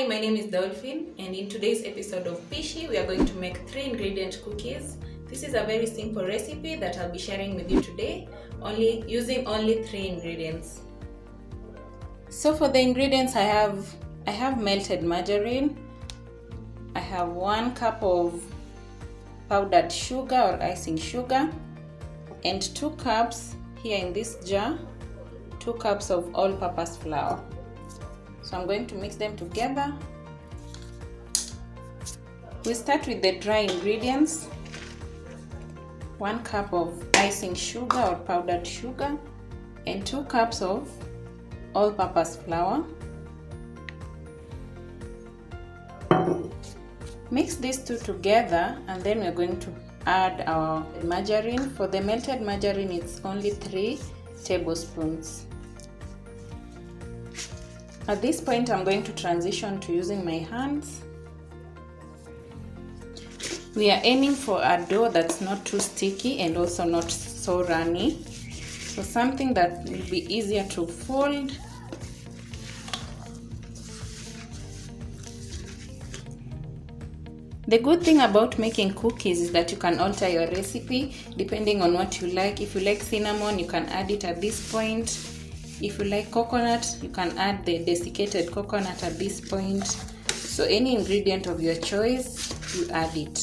Hi, my name is Dolphin, and in today's episode of Pishi, we are going to make 3-ingredient cookies. This is a very simple recipe that I'll be sharing with you today, using only 3 ingredients. So for the ingredients, I have melted margarine, I have 1 cup of powdered sugar or icing sugar, and 2 cups here in this jar, 2 cups of all-purpose flour. So I'm going to mix them together. We start with the dry ingredients. 1 cup of icing sugar or powdered sugar and 2 cups of all-purpose flour. Mix these two together, and then we're going to add our margarine. For the melted margarine, it's only 3 tablespoons. At this point, I'm going to transition to using my hands. We are aiming for a dough that's not too sticky and also not so runny. So something that will be easier to fold. The good thing about making cookies is that you can alter your recipe depending on what you like. If you like cinnamon, you can add it at this point. If you like coconut, you can add the desiccated coconut at this point. So any ingredient of your choice, you add it.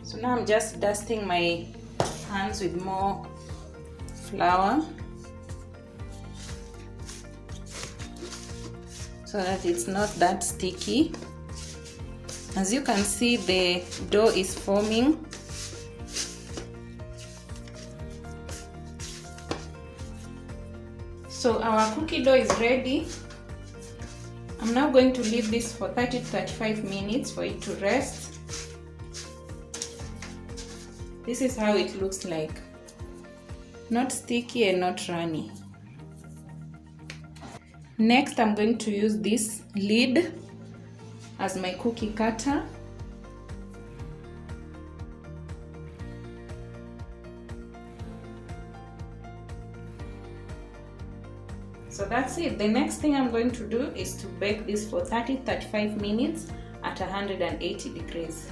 So now I'm just dusting my hands with more flour so that it's not that sticky. As you can see, the dough is forming. So our cookie dough is ready. I'm now going to leave this for 30 to 35 minutes for it to rest. This is how it looks like. Not sticky and not runny. Next, I'm going to use this lid as my cookie cutter. So that's it. The next thing I'm going to do is to bake this for 30-35 minutes at 180 degrees.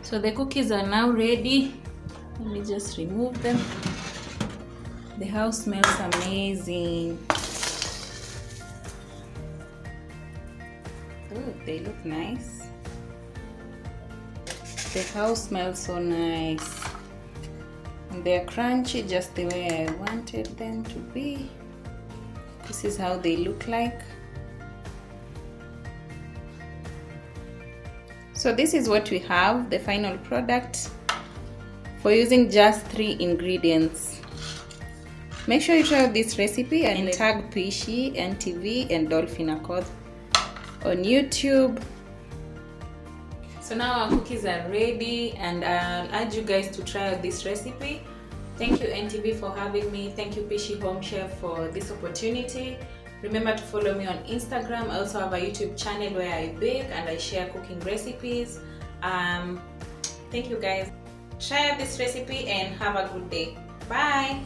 So the cookies are now ready. Let me just remove them. The house smells amazing. Oh, they look nice. The house smells so nice, and they're crunchy just the way I wanted them to be. This is how they look like. So this is what we have, the final product, for using just 3 ingredients. Make sure you try this recipe and tag Pishi, NTV, and Dolphin Accord on YouTube. So now our cookies are ready, and I'll urge you guys to try out this recipe. Thank you NTV for having me. Thank you Pishi Home Chef for this opportunity. Remember to follow me on Instagram. I also have a YouTube channel where I bake and I share cooking recipes. Thank you guys. Try out this recipe and have a good day. Bye.